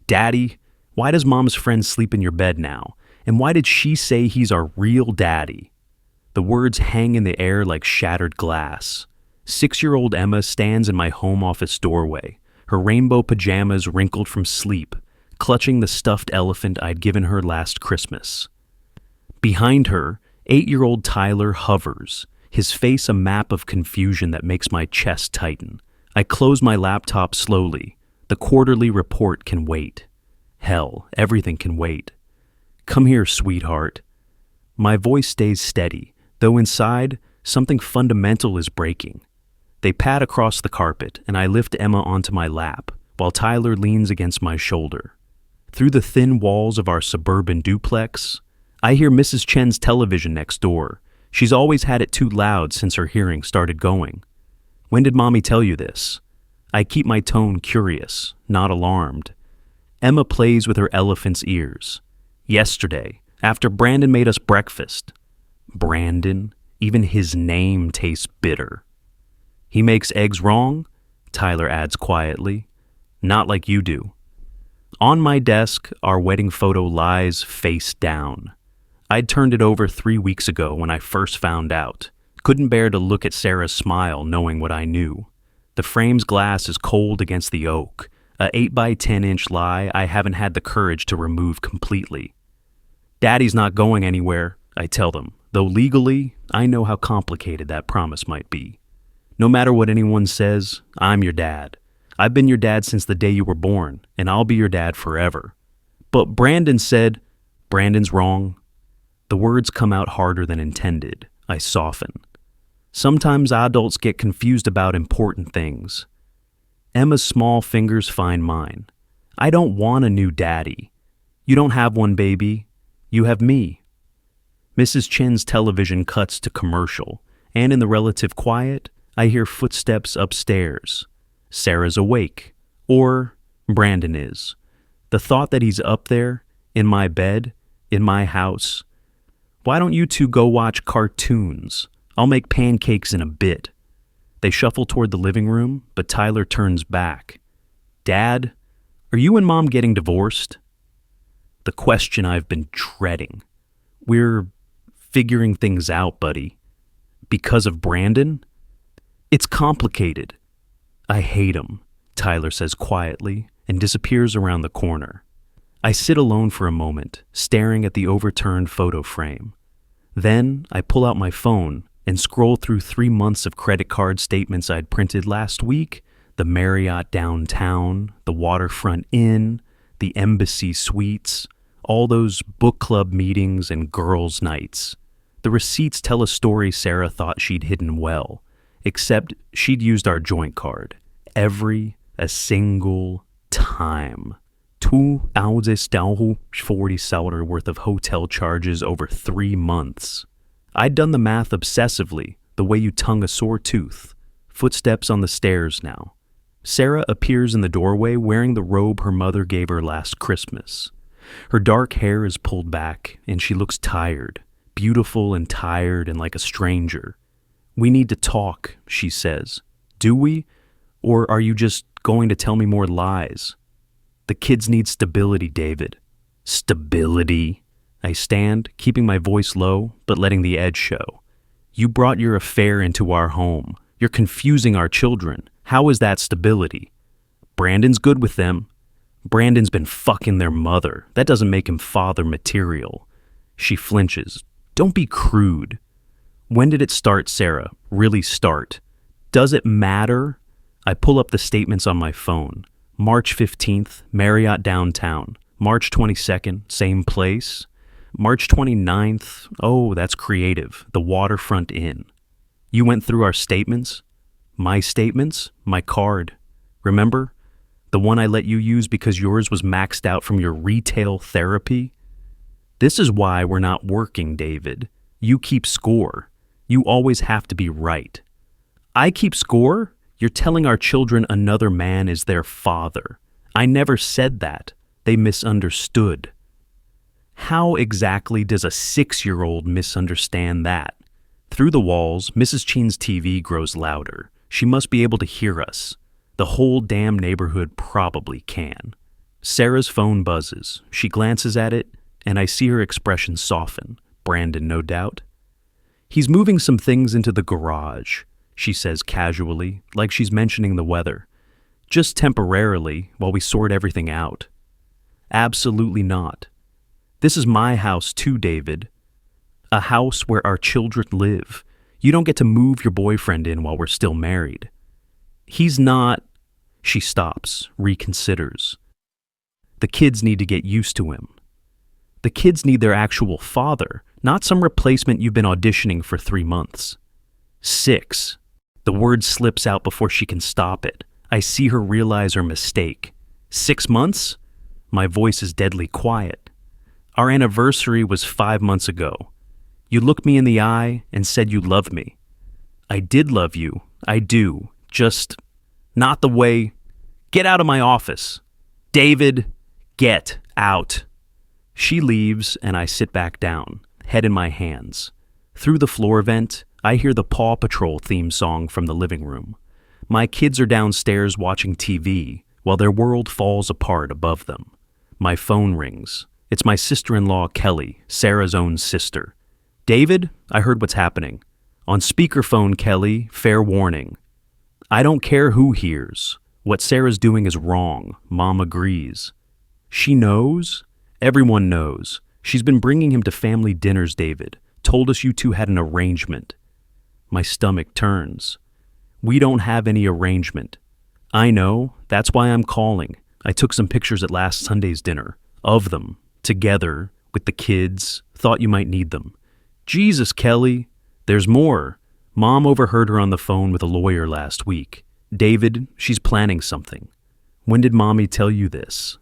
Daddy, why does Mom's friend sleep in your bed now? And why did she say he's our real daddy? The words hang in the air like shattered glass. 6-year-old Emma stands in my home office doorway, her rainbow pajamas wrinkled from sleep, clutching the stuffed elephant I'd given her last Christmas. Behind her, 8-year-old Tyler hovers, his face a map of confusion that makes my chest tighten. I close my laptop slowly. The quarterly report can wait. Hell, everything can wait. Come here, sweetheart. My voice stays steady, though inside, something fundamental is breaking. They pad across the carpet, and I lift Emma onto my lap, while Tyler leans against my shoulder. Through the thin walls of our suburban duplex, I hear Mrs. Chen's television next door. She's always had it too loud since her hearing started going. When did Mommy tell you this? I keep my tone curious, not alarmed. Emma plays with her elephant's ears. Yesterday, after Brandon made us breakfast. Brandon, even his name tastes bitter. He makes eggs wrong? Tyler adds quietly. Not like you do. On my desk, our wedding photo lies face down. I'd turned it over 3 weeks ago when I first found out. Couldn't bear to look at Sarah's smile knowing what I knew. The frame's glass is cold against the oak, a 8 by 10-inch lie I haven't had the courage to remove completely. Daddy's not going anywhere, I tell them, though legally, I know how complicated that promise might be. No matter what anyone says, I'm your dad. I've been your dad since the day you were born, and I'll be your dad forever. But Brandon said, Brandon's wrong. The words come out harder than intended. I soften. Sometimes adults get confused about important things. Emma's small fingers find mine. I don't want a new daddy. You don't have one, baby. You have me. Mrs. Chen's television cuts to commercial, and in the relative quiet, I hear footsteps upstairs. Sarah's awake. Or Brandon is. The thought that he's up there, in my bed, in my house. Why don't you two go watch cartoons? I'll make pancakes in a bit. They shuffle toward the living room, but Tyler turns back. Dad, are you and Mom getting divorced? The question I've been dreading. We're figuring things out, buddy. Because of Brandon? It's complicated. I hate him, Tyler says quietly and disappears around the corner. I sit alone for a moment, staring at the overturned photo frame. Then I pull out my phone and scroll through 3 months of credit card statements I'd printed last week, the Marriott downtown, the waterfront inn, the embassy suites, all those book club meetings and girls' nights. The receipts tell a story Sarah thought she'd hidden well, except she'd used our joint card. A single time. $2,040 worth of hotel charges over 3 months. I'd done the math obsessively, the way you tongue a sore tooth. Footsteps on the stairs now. Sarah appears in the doorway wearing the robe her mother gave her last Christmas. Her dark hair is pulled back, and she looks tired, beautiful and tired and like a stranger. We need to talk, she says. Do we? Or are you just going to tell me more lies? The kids need stability, David. Stability? I stand, keeping my voice low, but letting the edge show. You brought your affair into our home. You're confusing our children. How is that stability? Brandon's good with them. Brandon's been fucking their mother. That doesn't make him father material. She flinches. Don't be crude. When did it start, Sarah? Really start? Does it matter? I pull up the statements on my phone. March 15th, Marriott downtown. March 22nd, same place. March 29th, oh, that's creative, the waterfront inn. You went through our statements? My statements? My card. Remember? The one I let you use because yours was maxed out from your retail therapy? This is why we're not working, David. You keep score. You always have to be right. I keep score? You're telling our children another man is their father. I never said that. They misunderstood. How exactly does a 6-year-old misunderstand that? Through the walls, Mrs. Chen's TV grows louder. She must be able to hear us. The whole damn neighborhood probably can. Sarah's phone buzzes. She glances at it, and I see her expression soften. Brandon, no doubt. He's moving some things into the garage, she says casually, like she's mentioning the weather. Just temporarily, while we sort everything out. Absolutely not. This is my house too, David. A house where our children live. You don't get to move your boyfriend in while we're still married. He's not... She stops, reconsiders. The kids need to get used to him. The kids need their actual father, not some replacement you've been auditioning for 3 months. 6. The word slips out before she can stop it. I see her realize her mistake. 6 months? My voice is deadly quiet. Our anniversary was 5 months ago. You looked me in the eye and said you loved me. I did love you. I do. Just not the way... Get out of my office. David, get out. She leaves and I sit back down, head in my hands. Through the floor vent, I hear the Paw Patrol theme song from the living room. My kids are downstairs watching TV while their world falls apart above them. My phone rings. It's my sister-in-law, Kelly, Sarah's own sister. David, I heard what's happening. On speakerphone, Kelly, fair warning. I don't care who hears. What Sarah's doing is wrong. Mom agrees. She knows? Everyone knows. She's been bringing him to family dinners, David. Told us you two had an arrangement. My stomach turns. We don't have any arrangement. I know. That's why I'm calling. I took some pictures at last Sunday's dinner. Of them. Together. With the kids. Thought you might need them. Jesus, Kelly. There's more. Mom overheard her on the phone with a lawyer last week. David, she's planning something. When did Mommy tell you this?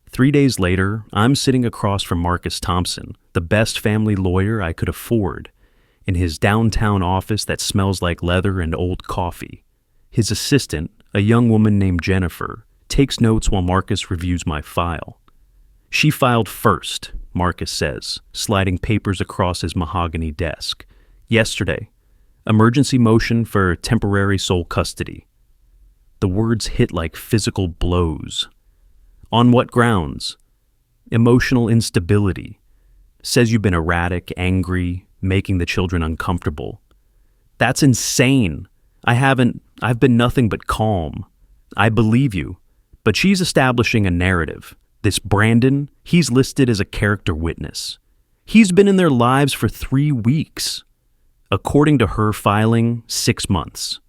3 days later, I'm sitting across from Marcus Thompson, the best family lawyer I could afford, in his downtown office that smells like leather and old coffee. His assistant, a young woman named Jennifer, takes notes while Marcus reviews my file. She filed first, Marcus says, sliding papers across his mahogany desk. Yesterday, emergency motion for temporary sole custody. The words hit like physical blows. On what grounds? Emotional instability. Says you've been erratic, angry, making the children uncomfortable. That's insane. I've been nothing but calm. I believe you. But she's establishing a narrative. This Brandon, he's listed as a character witness. He's been in their lives for 3 weeks. According to her filing, 6 months.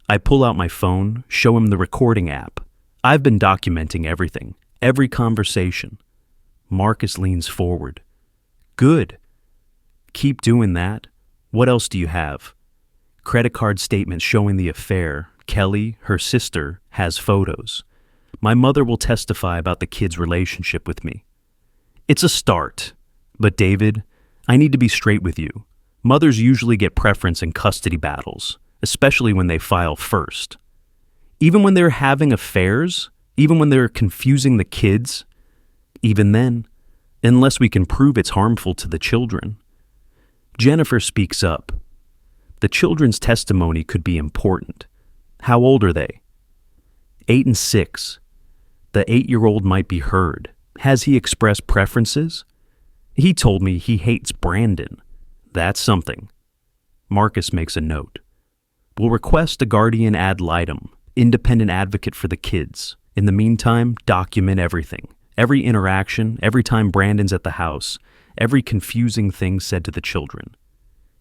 I pull out my phone, show him the recording app. I've been documenting everything, every conversation. Marcus leans forward. Good. Keep doing that. What else do you have? Credit card statements showing the affair. Kelly, her sister, has photos. My mother will testify about the kids' relationship with me. It's a start. But David, I need to be straight with you. Mothers usually get preference in custody battles, especially when they file first. Even when they're having affairs, even when they're confusing the kids, even then, unless we can prove it's harmful to the children. Jennifer speaks up. The children's testimony could be important. How old are they? 8 and 6. The 8-year-old might be heard. Has he expressed preferences? He told me he hates Brandon. That's something. Marcus makes a note. We'll request a guardian ad litem, independent advocate for the kids. In the meantime, document everything. Every interaction, every time Brandon's at the house, every confusing thing said to the children.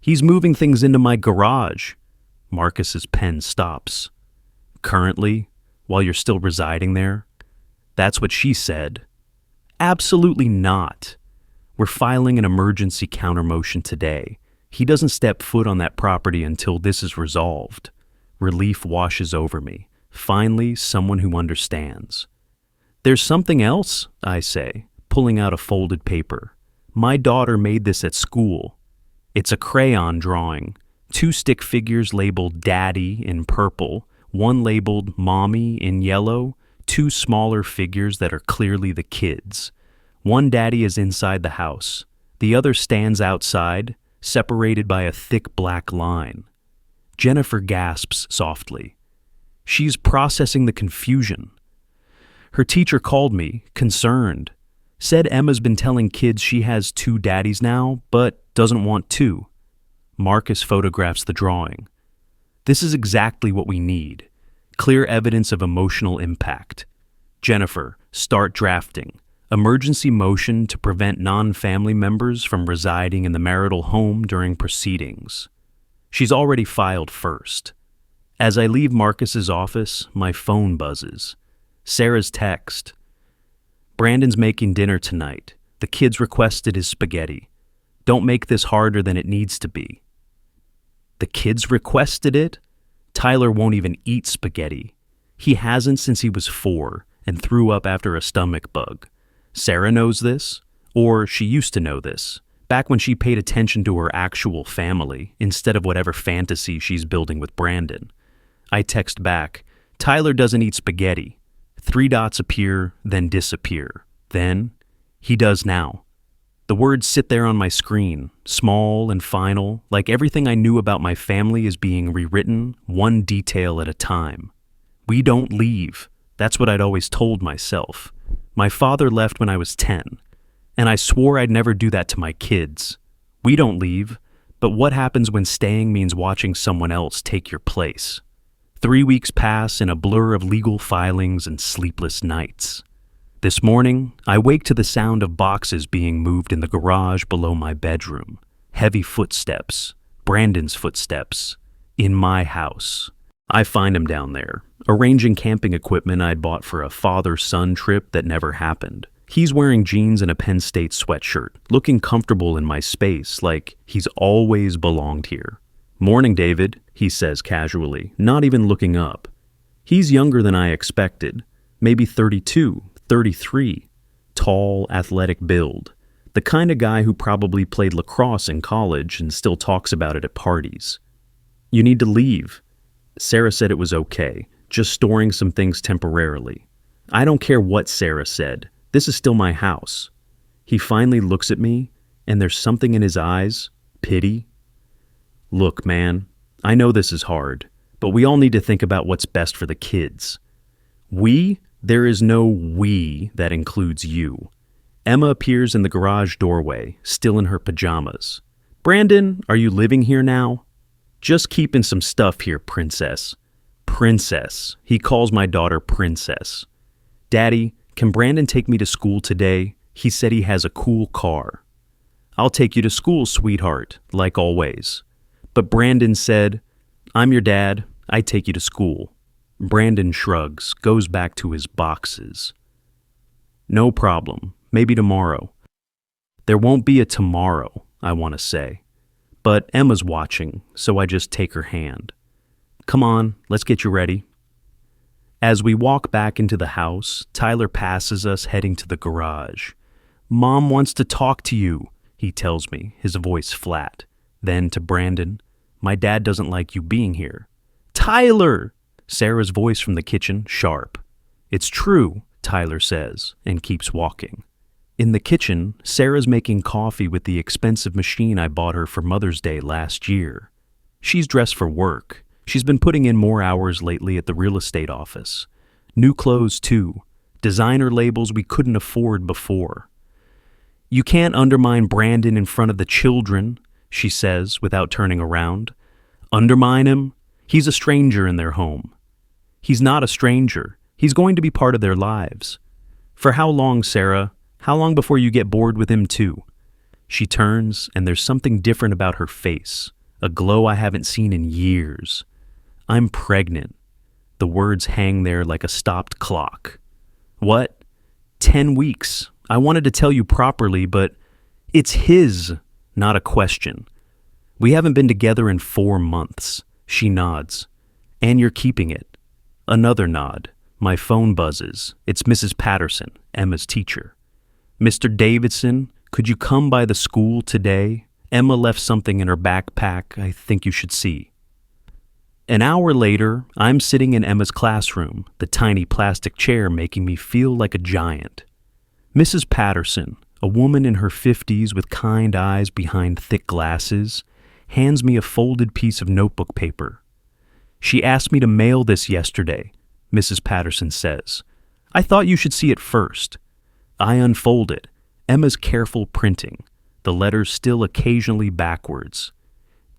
He's moving things into my garage. Marcus's pen stops. Currently, while you're still residing there? That's what she said. Absolutely not. We're filing an emergency countermotion today. He doesn't step foot on that property until this is resolved. Relief washes over me. Finally, someone who understands. There's something else, I say, pulling out a folded paper. My daughter made this at school. It's a crayon drawing. 2 stick figures labeled Daddy in purple, 1 labeled Mommy in yellow, 2 smaller figures that are clearly the kids. One daddy is inside the house. The other stands outside, separated by a thick black line. Jennifer gasps softly. She's processing the confusion. Her teacher called me, concerned. Said Emma's been telling kids she has 2 daddies now, but doesn't want 2. Marcus photographs the drawing. This is exactly what we need. Clear evidence of emotional impact. Jennifer, start drafting. Emergency motion to prevent non-family members from residing in the marital home during proceedings. She's already filed first. As I leave Marcus's office, my phone buzzes. Sarah's text. Brandon's making dinner tonight. The kids requested his spaghetti. Don't make this harder than it needs to be. The kids requested it? Tyler won't even eat spaghetti. He hasn't since he was 4 and threw up after a stomach bug. Sarah knows this, or she used to know this, back when she paid attention to her actual family instead of whatever fantasy she's building with Brandon. I text back, Tyler doesn't eat spaghetti. 3 dots appear, then disappear. Then, he does now. The words sit there on my screen, small and final, like everything I knew about my family is being rewritten, one detail at a time. We don't leave. That's what I'd always told myself. My father left when I was 10, and I swore I'd never do that to my kids. We don't leave, but what happens when staying means watching someone else take your place? 3 weeks pass in a blur of legal filings and sleepless nights. This morning, I wake to the sound of boxes being moved in the garage below my bedroom. Heavy footsteps, Brandon's footsteps, in my house. I find him down there, arranging camping equipment I'd bought for a father-son trip that never happened. He's wearing jeans and a Penn State sweatshirt, looking comfortable in my space, like he's always belonged here. Morning, David, he says casually, not even looking up. He's younger than I expected, maybe 32, 33, tall, athletic build, the kind of guy who probably played lacrosse in college and still talks about it at parties. You need to leave. Sarah said it was okay, just storing some things temporarily. I don't care what Sarah said. This is still my house. He finally looks at me, and there's something in his eyes, pity. Look, man, I know this is hard, but we all need to think about what's best for the kids. There is no we that includes you. Emma appears in the garage doorway, still in her pajamas. Brandon, are you living here now? Just keeping some stuff here, princess. Princess. He calls my daughter princess. Daddy, can Brandon take me to school today? He said he has a cool car. I'll take you to school, sweetheart, like always. But Brandon said, I'm your dad. I take you to school. Brandon shrugs, goes back to his boxes. No problem. Maybe tomorrow. There won't be a tomorrow, I want to say. But Emma's watching, so I just take her hand. Come on, let's get you ready. As we walk back into the house, Tyler passes us heading to the garage. Mom wants to talk to you, he tells me, his voice flat. Then to Brandon, my dad doesn't like you being here. Tyler! Sarah's voice from the kitchen, sharp. It's true, Tyler says, and keeps walking. In the kitchen, Sarah's making coffee with the expensive machine I bought her for Mother's Day last year. She's dressed for work. She's been putting in more hours lately at the real estate office. New clothes, too. Designer labels we couldn't afford before. You can't undermine Brandon in front of the children, she says without turning around. Undermine him? He's a stranger in their home. He's not a stranger. He's going to be part of their lives. For how long, Sarah? How long before you get bored with him too? She turns, and there's something different about her face, a glow I haven't seen in years. I'm pregnant. The words hang there like a stopped clock. What? 10 weeks. I wanted to tell you properly, but it's his, not a question. We haven't been together in 4 months. She nods. And you're keeping it. Another nod. My phone buzzes. It's Mrs. Patterson, Emma's teacher. Mr. Davidson, could you come by the school today? Emma left something in her backpack I think you should see. An hour later, I'm sitting in Emma's classroom, the tiny plastic chair making me feel like a giant. Mrs. Patterson, a woman in her 50s with kind eyes behind thick glasses, hands me a folded piece of notebook paper. She asked me to mail this yesterday, Mrs. Patterson says. I thought you should see it first. I unfold it. Emma's careful printing, the letters still occasionally backwards.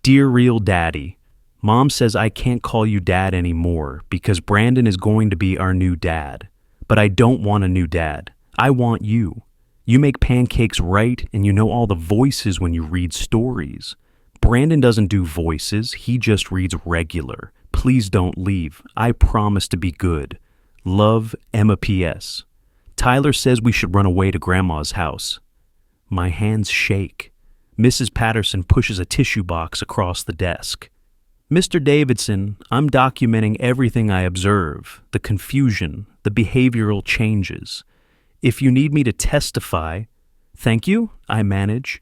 Dear real daddy, Mom says I can't call you dad anymore because Brandon is going to be our new dad. But I don't want a new dad. I want you. You make pancakes right and you know all the voices when you read stories. Brandon doesn't do voices, he just reads regular. Please don't leave. I promise to be good. Love, Emma P.S. Tyler says we should run away to Grandma's house. My hands shake. Mrs. Patterson pushes a tissue box across the desk. Mr. Davidson, I'm documenting everything I observe, the confusion, the behavioral changes. If you need me to testify, thank you, I manage.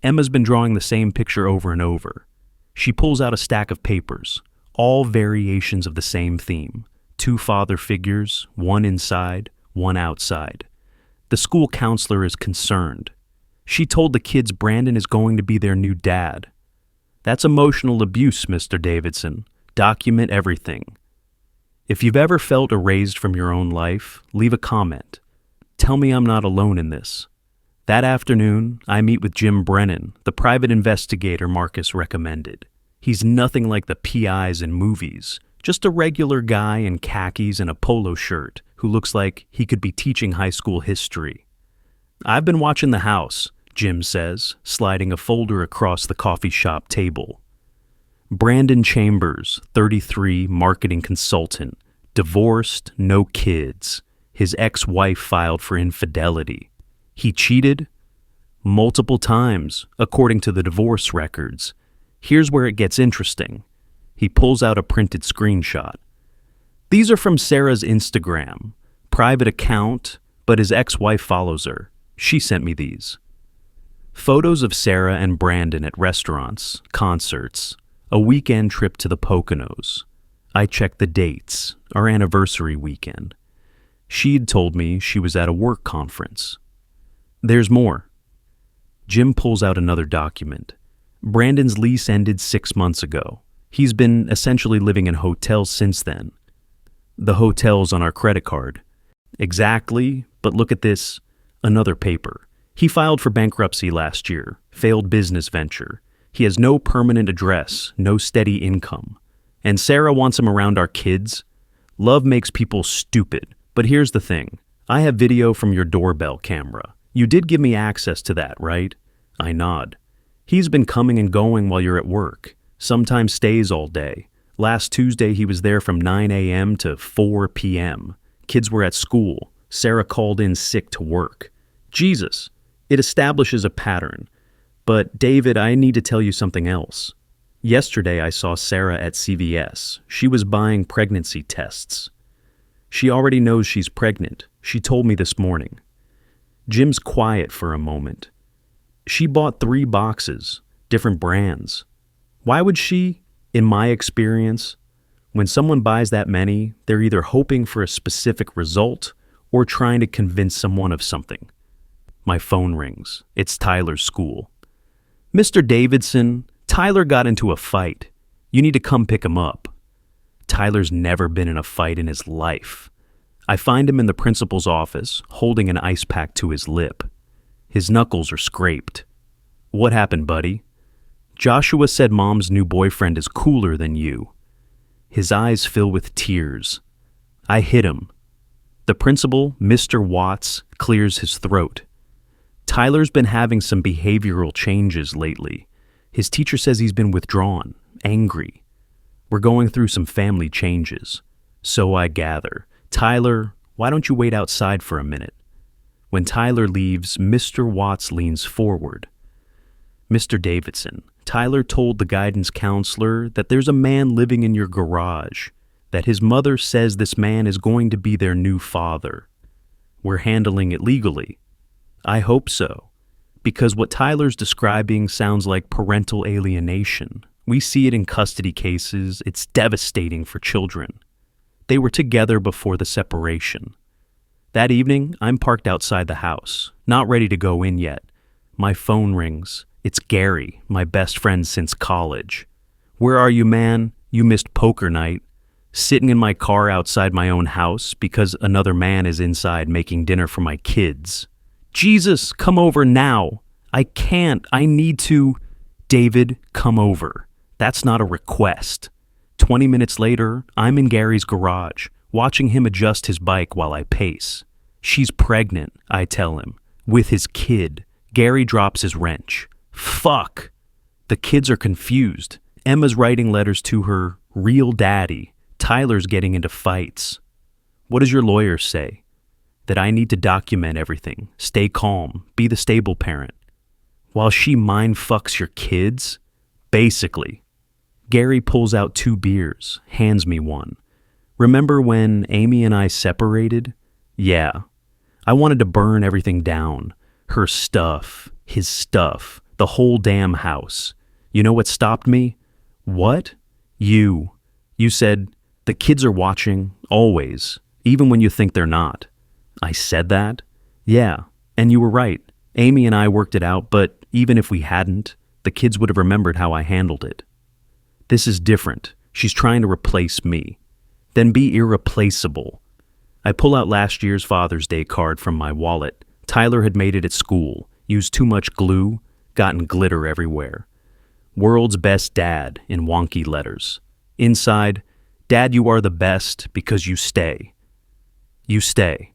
Emma's been drawing the same picture over and over. She pulls out a stack of papers, all variations of the same theme. 2 father figures, one inside, one outside. The school counselor is concerned. She told the kids Brandon is going to be their new dad. That's emotional abuse, Mr. Davidson. Document everything. If you've ever felt erased from your own life, leave a comment. Tell me I'm not alone in this. That afternoon, I meet with Jim Brennan, the private investigator Marcus recommended. He's nothing like the PIs in movies, just a regular guy in khakis and a polo shirt who looks like he could be teaching high school history. I've been watching the house, Jim says, sliding a folder across the coffee shop table. Brandon Chambers, 33, marketing consultant, divorced, no kids. His ex-wife filed for infidelity. He cheated multiple times, according to the divorce records. Here's where it gets interesting. He pulls out a printed screenshot. These are from Sarah's Instagram, private account, but his ex-wife follows her. She sent me these. Photos of Sarah and Brandon at restaurants, concerts, a weekend trip to the Poconos. I checked the dates, our anniversary weekend. She'd told me she was at a work conference. There's more. Jim pulls out another document. Brandon's lease ended 6 months ago. He's been essentially living in hotels since then. The hotel's on our credit card. Exactly, but look at this. Another paper. He filed for bankruptcy last year, failed business venture. He has no permanent address, no steady income. And Sarah wants him around our kids. Love makes people stupid. But here's the thing. I have video from your doorbell camera. You did give me access to that, right? I nod. He's been coming and going while you're at work. Sometimes stays all day. Last Tuesday he was there from 9 a.m. to 4 p.m. Kids were at school. Sarah called in sick to work. Jesus, it establishes a pattern. But David, I need to tell you something else. Yesterday I saw Sarah at CVS. She was buying pregnancy tests. She already knows she's pregnant. She told me this morning. Jim's quiet for a moment. She bought 3 boxes, different brands. Why would she? In my experience, when someone buys that many, they're either hoping for a specific result or trying to convince someone of something. My phone rings. It's Tyler's school. Mr. Davidson, Tyler got into a fight. You need to come pick him up. Tyler's never been in a fight in his life. I find him in the principal's office, holding an ice pack to his lip. His knuckles are scraped. What happened, buddy? Joshua said Mom's new boyfriend is cooler than you. His eyes fill with tears. I hit him. The principal, Mr. Watts, clears his throat. Tyler's been having some behavioral changes lately. His teacher says he's been withdrawn, angry. We're going through some family changes. So I gather. Tyler, why don't you wait outside for a minute? When Tyler leaves, Mr. Watts leans forward. Mr. Davidson, Tyler told the guidance counselor that there's a man living in your garage, that his mother says this man is going to be their new father. We're handling it legally. I hope so, because what Tyler's describing sounds like parental alienation. We see it in custody cases. It's devastating for children. They were together before the separation. That evening, I'm parked outside the house, not ready to go in yet. My phone rings. It's Gary, my best friend since college. Where are you, man? You missed poker night. sitting in my car outside my own house because another man is inside making dinner for my kids. Jesus, come over now. I can't. I need to. David, come over. That's not a request. 20 minutes later, I'm in Gary's garage, watching him adjust his bike while I pace. She's pregnant, I tell him, with his kid. Gary drops his wrench. Fuck. The kids are confused. Emma's writing letters to her real daddy. Tyler's getting into fights. What does your lawyer say? That I need to document everything, stay calm, be the stable parent. While she mind fucks your kids? Basically. Gary pulls out 2 beers, hands me one. Remember when Amy and I separated? Yeah. I wanted to burn everything down. Her stuff, his stuff, the whole damn house. You know what stopped me? What? You. You said, the kids are watching, always, even when you think they're not. I said that? Yeah, and you were right. Amy and I worked it out, but even if we hadn't, the kids would have remembered how I handled it. This is different. She's trying to replace me. Then be irreplaceable. I pull out last year's Father's Day card from my wallet. Tyler had made it at school, used too much glue, gotten glitter everywhere. World's best dad in wonky letters. Inside, Dad, you are the best because you stay. You stay.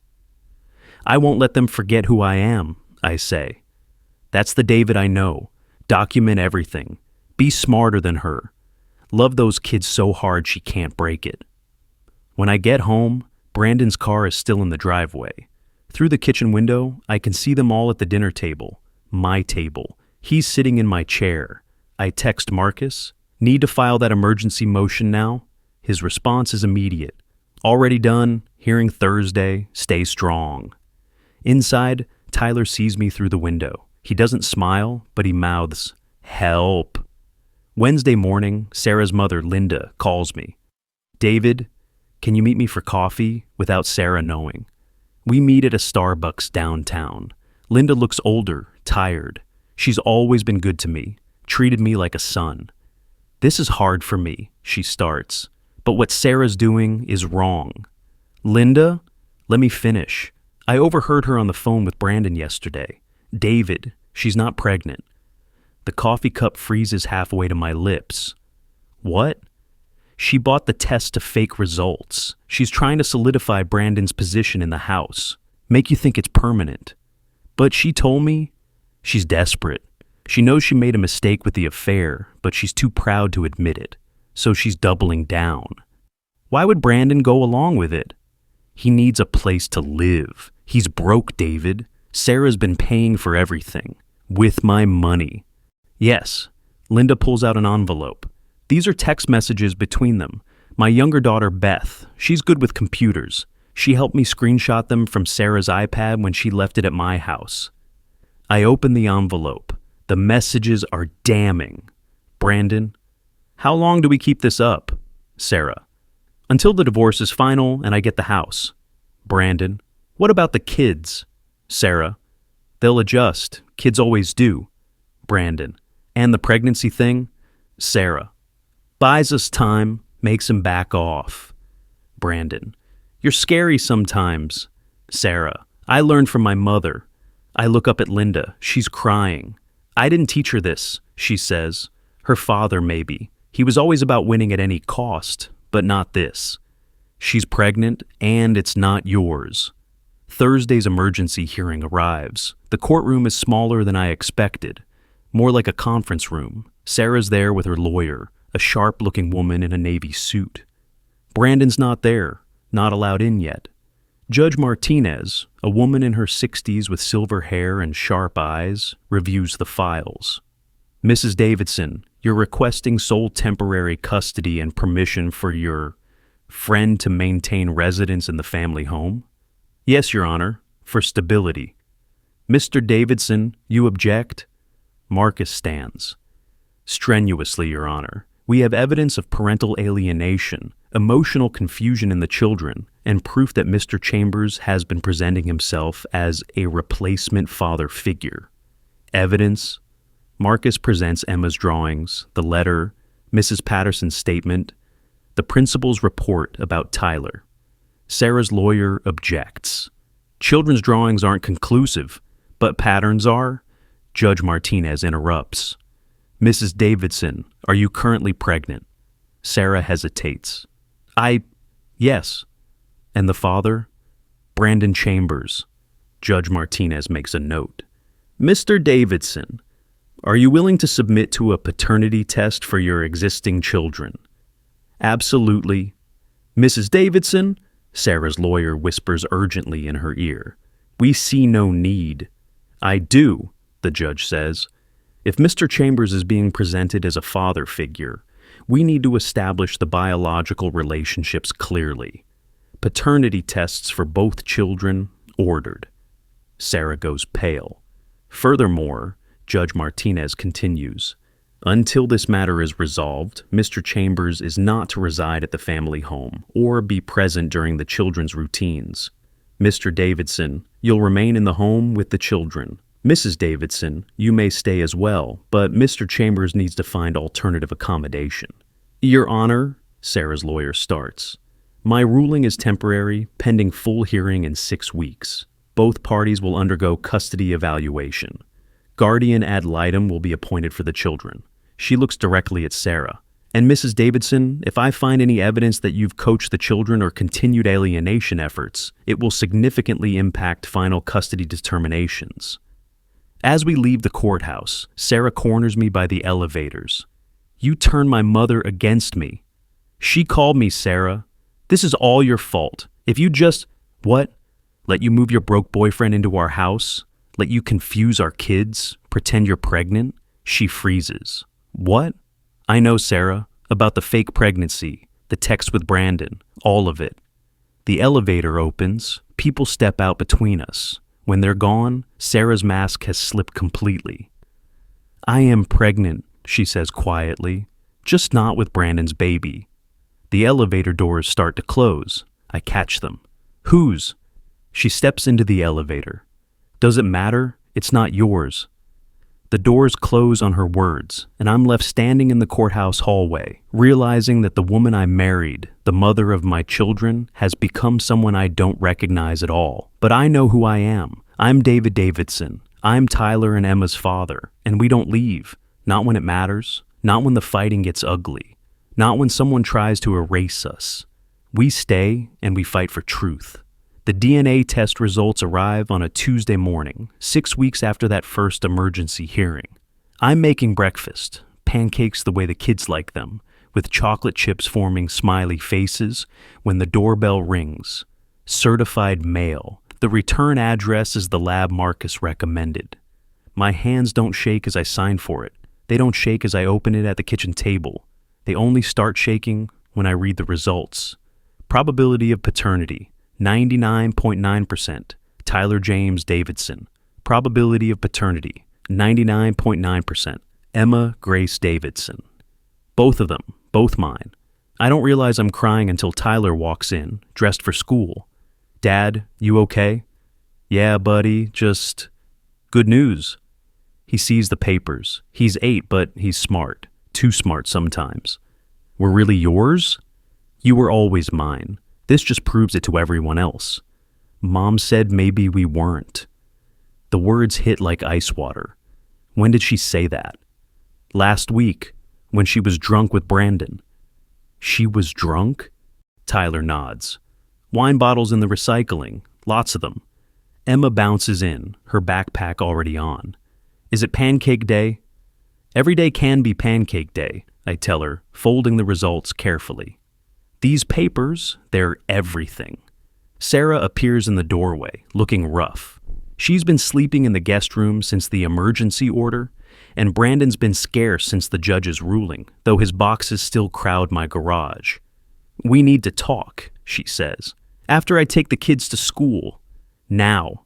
I won't let them forget who I am, I say. That's the David I know. Document everything. Be smarter than her. Love those kids so hard she can't break it. When I get home, Brandon's car is still in the driveway. Through the kitchen window, I can see them all at the dinner table. My table. He's sitting in my chair. I text Marcus. Need to file that emergency motion now? His response is immediate. Already done. Hearing Thursday. Stay strong. Inside, Tyler sees me through the window. He doesn't smile, but he mouths, "Help." Wednesday morning, Sarah's mother, Linda, calls me. "David, can you meet me for coffee?" without Sarah knowing. We meet at a Starbucks downtown. Linda looks older, tired. She's always been good to me, treated me like a son. "This is hard for me," she starts. "But what Sarah's doing is wrong." "Linda, let me finish. I overheard her on the phone with Brandon yesterday. David, she's not pregnant." The coffee cup freezes halfway to my lips. "What?" "She bought the test to fake results. She's trying to solidify Brandon's position in the house, make you think it's permanent. But she told me she's desperate. She knows she made a mistake with the affair, but she's too proud to admit it, so she's doubling down. Why would Brandon go along with it? He needs a place to live. He's broke, David. Sarah's been paying for everything. With my money." "Yes." Linda pulls out an envelope. "These are text messages between them. My younger daughter, Beth, she's good with computers. She helped me screenshot them from Sarah's iPad when she left it at my house." I open the envelope. The messages are damning. Brandon, "How long do we keep this up?" Sarah, "Until the divorce is final and I get the house." Brandon, "What about the kids?" Sarah, "They'll adjust. Kids always do." Brandon, "And the pregnancy thing?" Sarah, "Buys us time, makes him back off." Brandon, "You're scary sometimes." Sarah, "I learned from my mother." I look up at Linda. She's crying. "I didn't teach her this," she says. "Her father, maybe. He was always about winning at any cost, but not this. She's pregnant, and it's not yours." Thursday's emergency hearing arrives. The courtroom is smaller than I expected, more like a conference room. Sarah's there with her lawyer, a sharp-looking woman in a navy suit. Brandon's not there, not allowed in yet. Judge Martinez, a woman in her 60s with silver hair and sharp eyes, reviews the files. "Mrs. Davidson, you're requesting sole temporary custody and permission for your friend to maintain residence in the family home?" "Yes, Your Honor, for stability." "Mr. Davidson, you object?" Marcus stands. "Strenuously, Your Honor. We have evidence of parental alienation, emotional confusion in the children, and proof that Mr. Chambers has been presenting himself as a replacement father figure." Evidence? Marcus presents Emma's drawings, the letter, Mrs. Patterson's statement. The principal's report about Tyler. Sarah's lawyer objects. Children's drawings aren't conclusive, but patterns are. Judge Martinez interrupts. Mrs. Davidson, are you currently pregnant? Sarah hesitates. Yes. And the father? Brandon Chambers. Judge Martinez makes a note. Mr. Davidson, are you willing to submit to a paternity test for your existing children? Absolutely. Mrs. Davidson, Sarah's lawyer whispers urgently in her ear. We see no need. I do, the judge says. If Mr. Chambers is being presented as a father figure, we need to establish the biological relationships clearly. Paternity tests for both children ordered. Sarah goes pale. Furthermore, Judge Martinez continues, until this matter is resolved, Mr. Chambers is not to reside at the family home or be present during the children's routines. Mr. Davidson, you'll remain in the home with the children. Mrs. Davidson, you may stay as well, but Mr. Chambers needs to find alternative accommodation. Your Honor, Sarah's lawyer starts. My ruling is temporary, pending full hearing in 6 weeks. Both parties will undergo custody evaluation. Guardian ad litem will be appointed for the children. She looks directly at Sarah. And Mrs. Davidson, if I find any evidence that you've coached the children or continued alienation efforts, it will significantly impact final custody determinations. As we leave the courthouse, Sarah corners me by the elevators. You turned my mother against me. She called me Sarah. This is all your fault. If you just... What? Let you move your broke boyfriend into our house? Let you confuse our kids? Pretend you're pregnant? She freezes. What? I know, Sarah. About the fake pregnancy, the text with Brandon, all of it. The elevator opens. People step out between us. When they're gone, Sarah's mask has slipped completely. I am pregnant, she says quietly, just not with Brandon's baby. The elevator doors start to close. I catch them. Whose? She steps into the elevator. Does it matter? It's not yours. The doors close on her words, and I'm left standing in the courthouse hallway, realizing that the woman I married, the mother of my children, has become someone I don't recognize at all. But I know who I am. I'm David Davidson. I'm Tyler and Emma's father, and we don't leave. Not when it matters. Not when the fighting gets ugly. Not when someone tries to erase us. We stay, and we fight for truth. The DNA test results arrive on a Tuesday morning, 6 weeks after that first emergency hearing. I'm making breakfast, pancakes the way the kids like them, with chocolate chips forming smiley faces, when the doorbell rings. Certified mail. The return address is the lab Marcus recommended. My hands don't shake as I sign for it. They don't shake as I open it at the kitchen table. They only start shaking when I read the results. Probability of paternity. 99.9%, Tyler James Davidson. Probability of paternity, 99.9%, Emma Grace Davidson. Both of them, both mine. I don't realize I'm crying until Tyler walks in, dressed for school. Dad, you okay? Yeah, buddy, just... Good news. He sees the papers. He's 8, but he's smart. Too smart sometimes. We're really yours? You were always mine. This just proves it to everyone else. Mom said maybe we weren't. The words hit like ice water. When did she say that? Last week, when she was drunk with Brandon. She was drunk? Tyler nods. Wine bottles in the recycling, lots of them. Emma bounces in, her backpack already on. Is it pancake day? Every day can be pancake day, I tell her, folding the results carefully. These papers, they're everything. Sarah appears in the doorway, looking rough. She's been sleeping in the guest room since the emergency order, and Brandon's been scarce since the judge's ruling, though his boxes still crowd my garage. We need to talk, she says. After I take the kids to school. Now.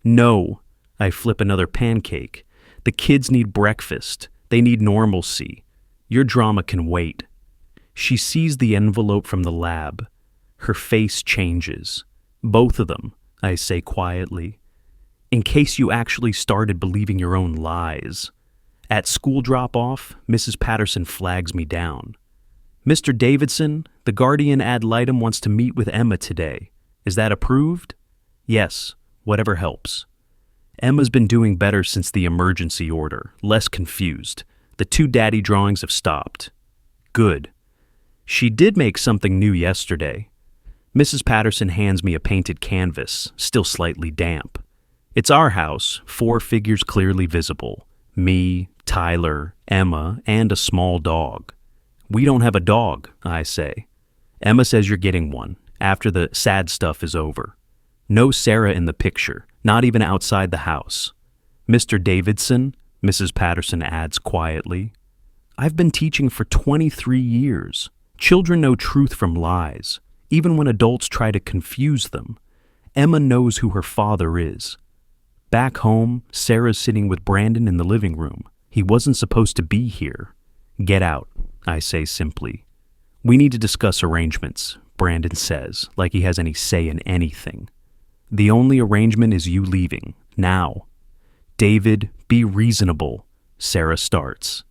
No. I flip another pancake. The kids need breakfast. They need normalcy. Your drama can wait. She sees the envelope from the lab. Her face changes. Both of them, I say quietly. In case you actually started believing your own lies. At school drop-off, Mrs. Patterson flags me down. Mr. Davidson, the guardian ad litem wants to meet with Emma today. Is that approved? Yes, whatever helps. Emma's been doing better since the emergency order, less confused. The two daddy drawings have stopped. Good. She did make something new yesterday. Mrs. Patterson hands me a painted canvas, still slightly damp. It's our house, 4 figures clearly visible. Me, Tyler, Emma, and a small dog. We don't have a dog, I say. Emma says you're getting one, after the sad stuff is over. No Sarah in the picture, not even outside the house. Mr. Davidson, Mrs. Patterson adds quietly. I've been teaching for 23 years. Children know truth from lies, even when adults try to confuse them. Emma knows who her father is. Back home, Sarah's sitting with Brandon in the living room. He wasn't supposed to be here. Get out, I say simply. We need to discuss arrangements, Brandon says, like he has any say in anything. The only arrangement is you leaving, now. David, be reasonable, Sarah starts.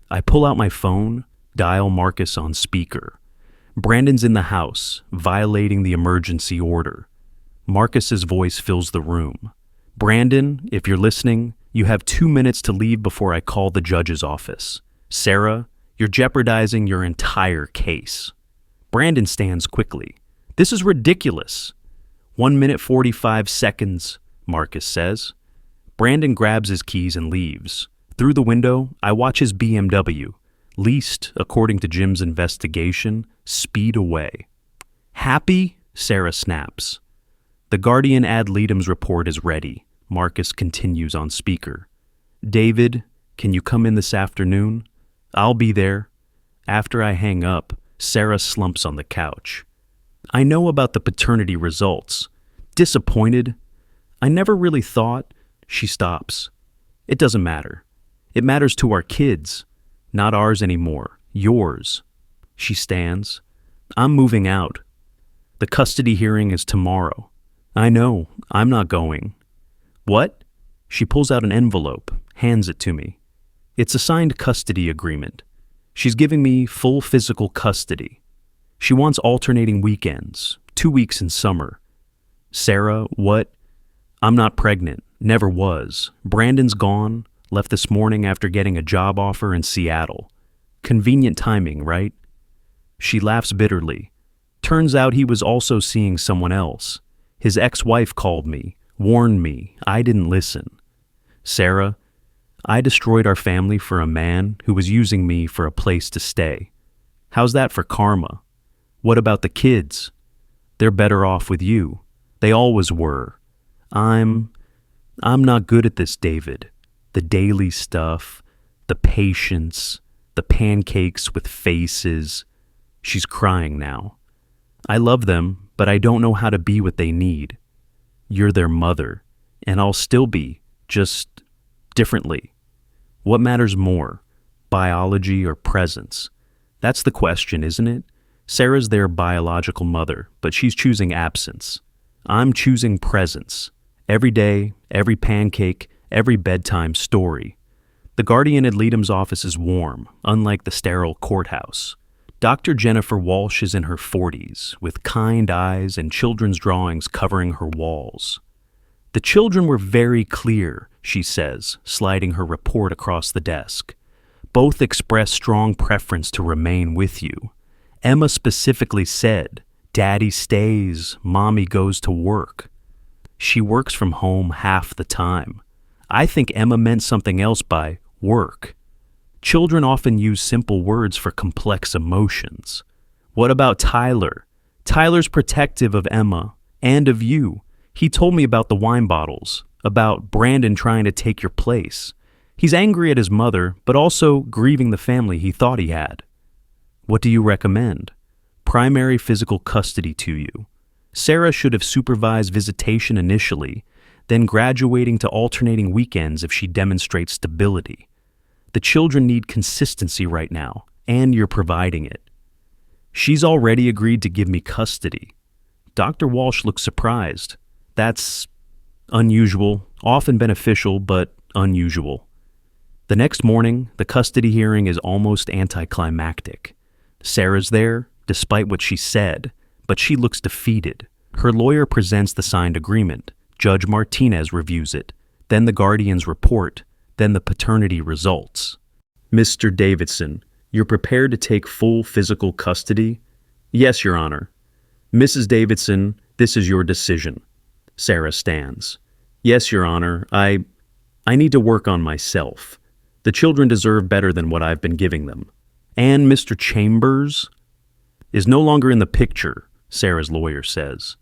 I pull out my phone, dial Marcus on speaker. Brandon's in the house, violating the emergency order. Marcus's voice fills the room. Brandon, if you're listening, you have 2 minutes to leave before I call the judge's office. Sarah, you're jeopardizing your entire case. Brandon stands quickly. This is ridiculous. 1 minute 45 seconds, Marcus says. Brandon grabs his keys and leaves. Through the window, I watch his BMW, leased, according to Jim's investigation, speed away. Happy? Sarah snaps. The Guardian ad litem's report is ready. Marcus continues on speaker. David, can you come in this afternoon? I'll be there. After I hang up, Sarah slumps on the couch. I know about the paternity results. Disappointed. I never really thought. She stops. It doesn't matter. It matters to our kids. Not ours anymore. Yours. She stands. I'm moving out. The custody hearing is tomorrow. I know. I'm not going. What? She pulls out an envelope, hands it to me. It's a signed custody agreement. She's giving me full physical custody. She wants alternating weekends, 2 weeks in summer. Sarah, what? I'm not pregnant. Never was. Brandon's gone, left this morning after getting a job offer in Seattle. Convenient timing, right? She laughs bitterly. Turns out he was also seeing someone else. His ex-wife called me, warned me. I didn't listen. Sarah, I destroyed our family for a man who was using me for a place to stay. How's that for karma? What about the kids? They're better off with you. They always were. I'm not good at this, David. The daily stuff, the patience, the pancakes with faces. She's crying now. I love them, but I don't know how to be what they need. You're their mother, and I'll still be, just differently. What matters more, biology or presence? That's the question, isn't it? Sarah's their biological mother, but she's choosing absence. I'm choosing presence. Every day, every pancake, every bedtime story. The guardian ad litem's office is warm, unlike the sterile courthouse. Dr. Jennifer Walsh is in her 40s, with kind eyes and children's drawings covering her walls. The children were very clear, she says, sliding her report across the desk. Both express strong preference to remain with you. Emma specifically said, Daddy stays, Mommy goes to work. She works from home half the time. I think Emma meant something else by work. Children often use simple words for complex emotions. What about Tyler? Tyler's protective of Emma and of you. He told me about the wine bottles, about Brandon trying to take your place. He's angry at his mother, but also grieving the family he thought he had. What do you recommend? Primary physical custody to you. Sarah should have supervised visitation initially, then graduating to alternating weekends if she demonstrates stability. The children need consistency right now, and you're providing it. She's already agreed to give me custody. Dr. Walsh looks surprised. That's unusual, often beneficial, but unusual. The next morning, the custody hearing is almost anticlimactic. Sarah's there, despite what she said, but she looks defeated. Her lawyer presents the signed agreement. Judge Martinez reviews it. Then the guardians report. Then the paternity results. Mr. Davidson, you're prepared to take full physical custody? Yes, Your Honor. Mrs. Davidson, this is your decision. Sarah stands. Yes, Your Honor, I need to work on myself. The children deserve better than what I've been giving them. And Mr. Chambers is no longer in the picture, Sarah's lawyer says.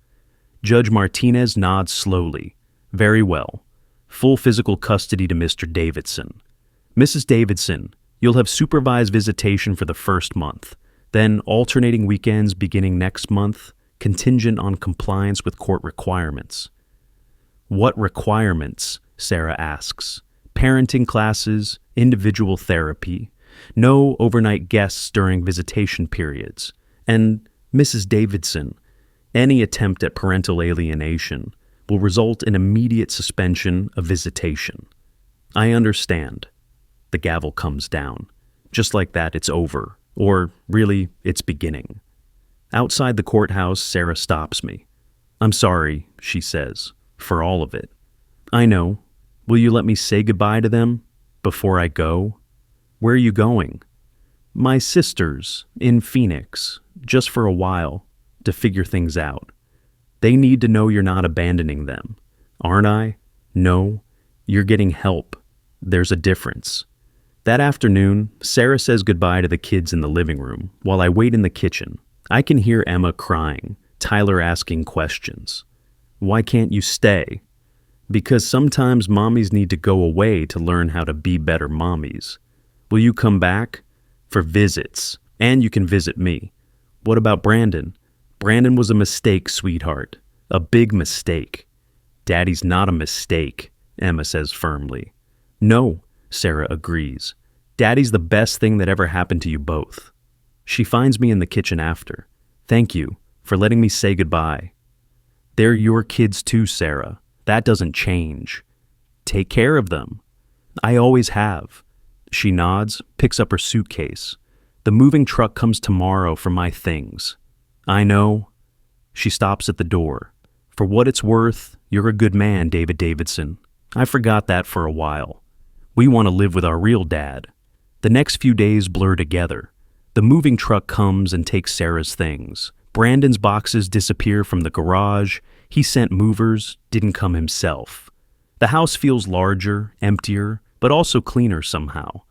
Judge Martinez nods slowly. Very well. Full physical custody to Mr. Davidson. Mrs. Davidson, you'll have supervised visitation for the first month, then alternating weekends beginning next month, contingent on compliance with court requirements. What requirements? Sarah asks. Parenting classes, individual therapy, no overnight guests during visitation periods, and Mrs. Davidson, any attempt at parental alienation will result in immediate suspension of visitation. I understand. The gavel comes down. Just like that, it's over. Or, really, it's beginning. Outside the courthouse, Sarah stops me. I'm sorry, she says, for all of it. I know. Will you let me say goodbye to them before I go? Where are you going? My sister's, in Phoenix, just for a while, to figure things out. They need to know you're not abandoning them. Aren't I? No. You're getting help. There's a difference. That afternoon, Sarah says goodbye to the kids in the living room while I wait in the kitchen. I can hear Emma crying, Tyler asking questions. Why can't you stay? Because sometimes mommies need to go away to learn how to be better mommies. Will you come back? For visits. And you can visit me. What about Brandon? Brandon was a mistake, sweetheart. A big mistake. Daddy's not a mistake, Emma says firmly. No, Sarah agrees. Daddy's the best thing that ever happened to you both. She finds me in the kitchen after. Thank you for letting me say goodbye. They're your kids too, Sarah. That doesn't change. Take care of them. I always have. She nods, picks up her suitcase. The moving truck comes tomorrow for my things. I know. She stops at the door. For what it's worth, you're a good man, David Davidson. I forgot that for a while. We want to live with our real dad. The next few days blur together. The moving truck comes and takes Sarah's things. Brandon's boxes disappear from the garage. He sent movers, didn't come himself. The house feels larger, emptier, but also cleaner somehow.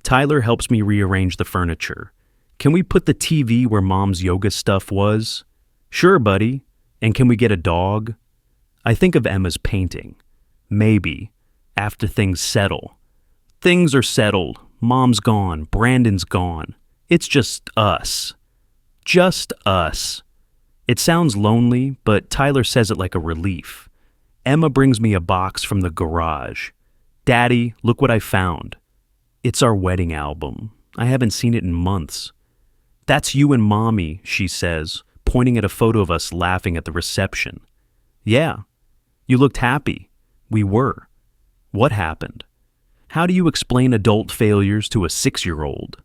Tyler helps me rearrange the furniture. Can we put the TV where Mom's yoga stuff was? Sure, buddy. And can we get a dog? I think of Emma's painting. Maybe. After things settle. Things are settled. Mom's gone. Brandon's gone. It's just us. Just us. It sounds lonely, but Tyler says it like a relief. Emma brings me a box from the garage. Daddy, look what I found. It's our wedding album. I haven't seen it in months. That's you and Mommy, she says, pointing at a photo of us laughing at the reception. Yeah, you looked happy. We were. What happened? How do you explain adult failures to a 6-year-old?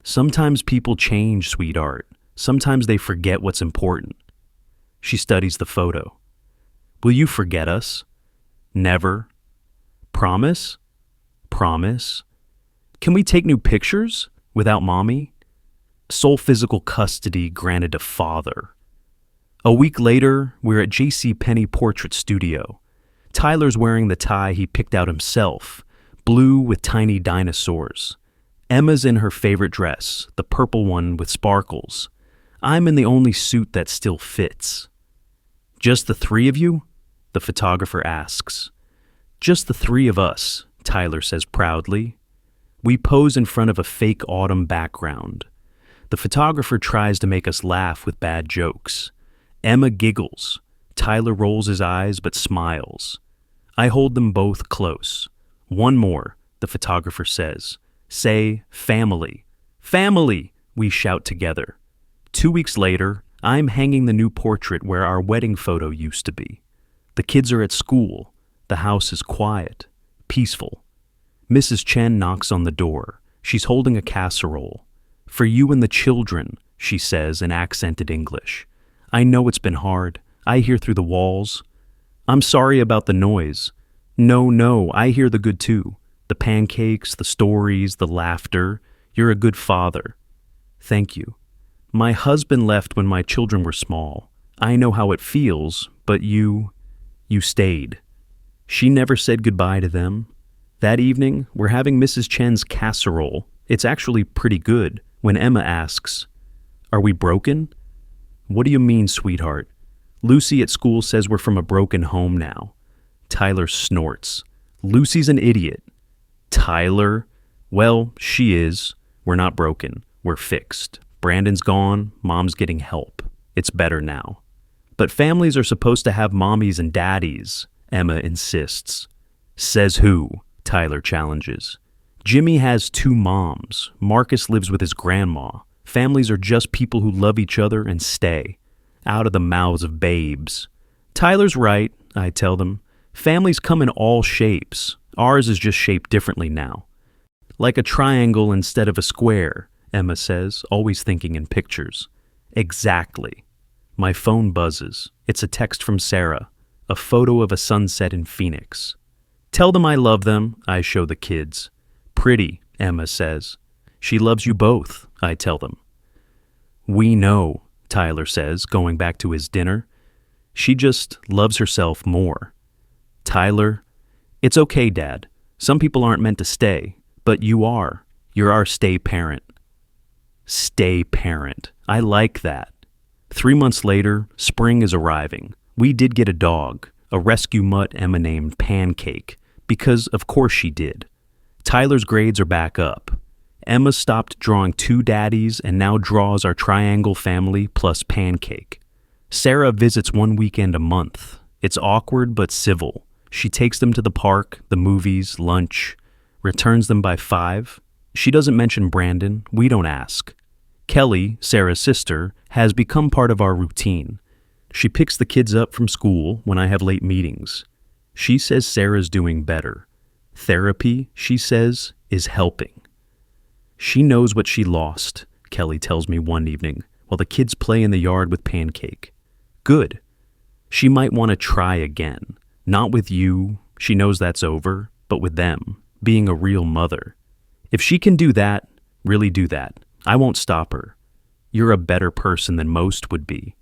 Sometimes people change, sweetheart. Sometimes they forget what's important. She studies the photo. Will you forget us? Never. Promise? Promise. Can we take new pictures without Mommy? Sole physical custody granted to father. A week later, we're at JCPenney Portrait Studio. Tyler's wearing the tie he picked out himself, blue with tiny dinosaurs. Emma's in her favorite dress, the purple one with sparkles. I'm in the only suit that still fits. Just the 3 of you? The photographer asks. Just the 3 of us, Tyler says proudly. We pose in front of a fake autumn background. The photographer tries to make us laugh with bad jokes. Emma giggles. Tyler rolls his eyes but smiles. I hold them both close. One more, the photographer says. Say, family. Family, we shout together. 2 weeks later, I'm hanging the new portrait where our wedding photo used to be. The kids are at school. The house is quiet, peaceful. Mrs. Chen knocks on the door. She's holding a casserole. For you and the children, she says in accented English. I know it's been hard. I hear through the walls. I'm sorry about the noise. No, I hear the good too. The pancakes, the stories, the laughter. You're a good father. Thank you. My husband left when my children were small. I know how it feels, but you stayed. She never said goodbye to them. That evening, we're having Mrs. Chen's casserole. It's actually pretty good. When Emma asks, Are we broken? What do you mean, sweetheart? Lucy at school says we're from a broken home now. Tyler snorts. Lucy's an idiot. Tyler? Well, she is. We're not broken. We're fixed. Brandon's gone. Mom's getting help. It's better now. But families are supposed to have mommies and daddies, Emma insists. Says who? Tyler challenges. Jimmy has 2 moms. Marcus lives with his grandma. Families are just people who love each other and stay. Out of the mouths of babes. Tyler's right, I tell them. Families come in all shapes. Ours is just shaped differently now. Like a triangle instead of a square, Emma says, always thinking in pictures. Exactly. My phone buzzes. It's a text from Sarah. A photo of a sunset in Phoenix. Tell them I love them, I show the kids. Pretty, Emma says. She loves you both, I tell them. We know, Tyler says, going back to his dinner. She just loves herself more. Tyler, it's okay, Dad. Some people aren't meant to stay, but you are. You're our stay parent. Stay parent. I like that. 3 months later, spring is arriving. We did get a dog, a rescue mutt Emma named Pancake, because of course she did. Tyler's grades are back up. Emma stopped drawing 2 daddies and now draws our triangle family plus Pancake. Sarah visits 1 weekend a month. It's awkward but civil. She takes them to the park, the movies, lunch, returns them by 5. She doesn't mention Brandon. We don't ask. Kelly, Sarah's sister, has become part of our routine. She picks the kids up from school when I have late meetings. She says Sarah's doing better. Therapy, she says, is helping. She knows what she lost, Kelly tells me one evening, while the kids play in the yard with Pancake. Good. She might want to try again. Not with you, she knows that's over, but with them, being a real mother. If she can do that, really do that. I won't stop her. You're a better person than most would be.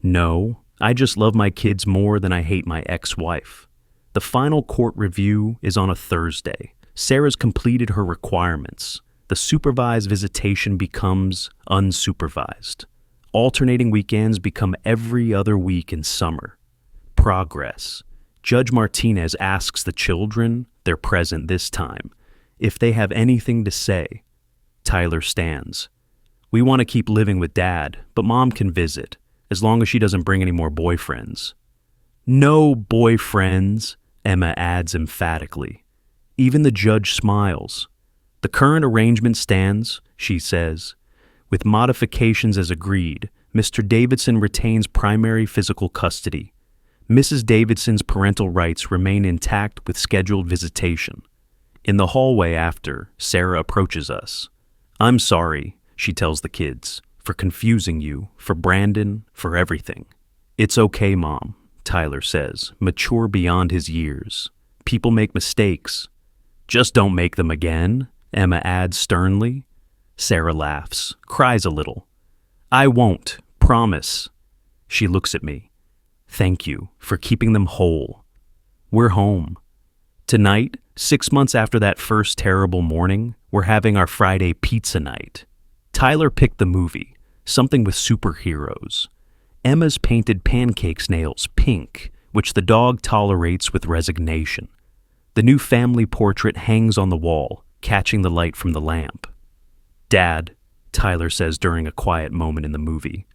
No, I just love my kids more than I hate my ex-wife. The final court review is on a Thursday. Sarah's completed her requirements. The supervised visitation becomes unsupervised. Alternating weekends become every other week in summer. Progress. Judge Martinez asks the children, they're present this time, if they have anything to say. Tyler stands. We want to keep living with Dad, but Mom can visit, as long as she doesn't bring any more boyfriends. No boyfriends, Emma adds emphatically. Even the judge smiles. The current arrangement stands, she says. With modifications as agreed, Mr. Davidson retains primary physical custody. Mrs. Davidson's parental rights remain intact with scheduled visitation. In the hallway after, Sarah approaches us. I'm sorry, she tells the kids, for confusing you, for Brandon, for everything. It's okay, Mom, Tyler says, mature beyond his years. People make mistakes. Just don't make them again, Emma adds sternly. Sarah laughs, cries a little. I won't, promise. She looks at me. Thank you for keeping them whole. We're home. Tonight, 6 months after that first terrible morning, we're having our Friday pizza night. Tyler picked the movie, something with superheroes. Emma's painted Pancake's nails pink, which the dog tolerates with resignation. The new family portrait hangs on the wall, catching the light from the lamp. Dad, Tyler says during a quiet moment in the movie,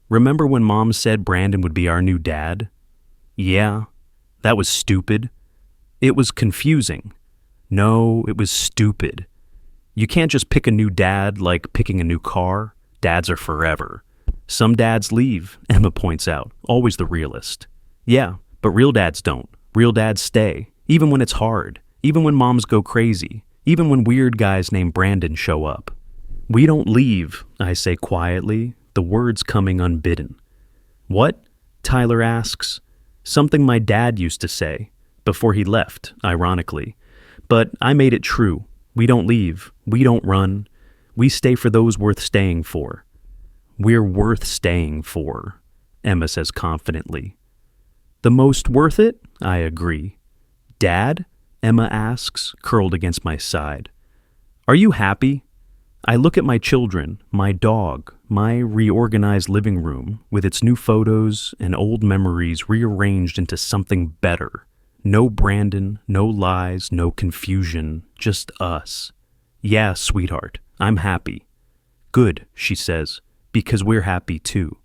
remember when Mom said Brandon would be our new dad? Yeah, that was stupid. It was confusing. No, it was stupid. You can't just pick a new dad like picking a new car. Dads are forever. Some dads leave, Emma points out, always the realist. Yeah, but real dads don't. Real dads stay, even when it's hard, even when moms go crazy, even when weird guys named Brandon show up. We don't leave, I say quietly, the words coming unbidden. What? Tyler asks. Something my dad used to say, before he left, ironically. But I made it true. We don't leave. We don't run. We stay for those worth staying for. We're worth staying for, Emma says confidently. The most worth it? I agree. Dad? Emma asks, curled against my side. Are you happy? I look at my children, my dog, my reorganized living room with its new photos and old memories rearranged into something better. No Brandon, no lies, no confusion, just us. Yeah, sweetheart, I'm happy. Good, she says, because we're happy too.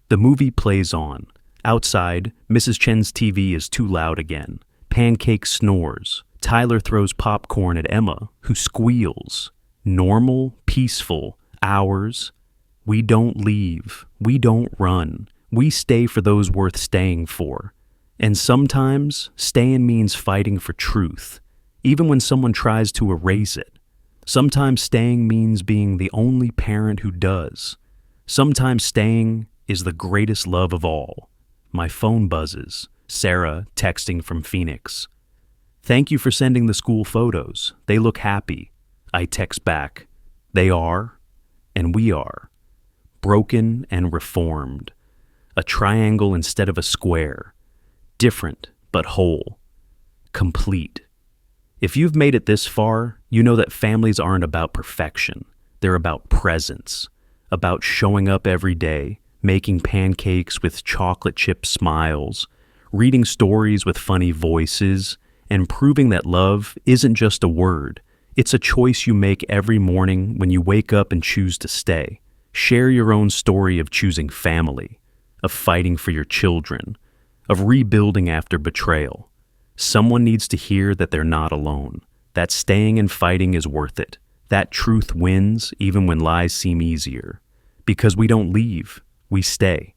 The movie plays on. Outside, Mrs. Chen's TV is too loud again. Pancake snores. Tyler throws popcorn at Emma, who squeals. Normal, peaceful, ours. We don't leave. We don't run. We stay for those worth staying for. And sometimes, staying means fighting for truth, even when someone tries to erase it. Sometimes staying means being the only parent who does. Sometimes staying is the greatest love of all. My phone buzzes. Sarah texting from Phoenix. Thank you for sending the school photos. They look happy. I text back. They are, and we are. Broken and reformed. A triangle instead of a square. Different, but whole. Complete. If you've made it this far, you know that families aren't about perfection. They're about presence. About showing up every day, making pancakes with chocolate chip smiles, reading stories with funny voices, and proving that love isn't just a word. It's a choice you make every morning when you wake up and choose to stay. Share your own story of choosing family, of fighting for your children, of rebuilding after betrayal. Someone needs to hear that they're not alone, that staying and fighting is worth it, that truth wins even when lies seem easier. Because we don't leave, we stay.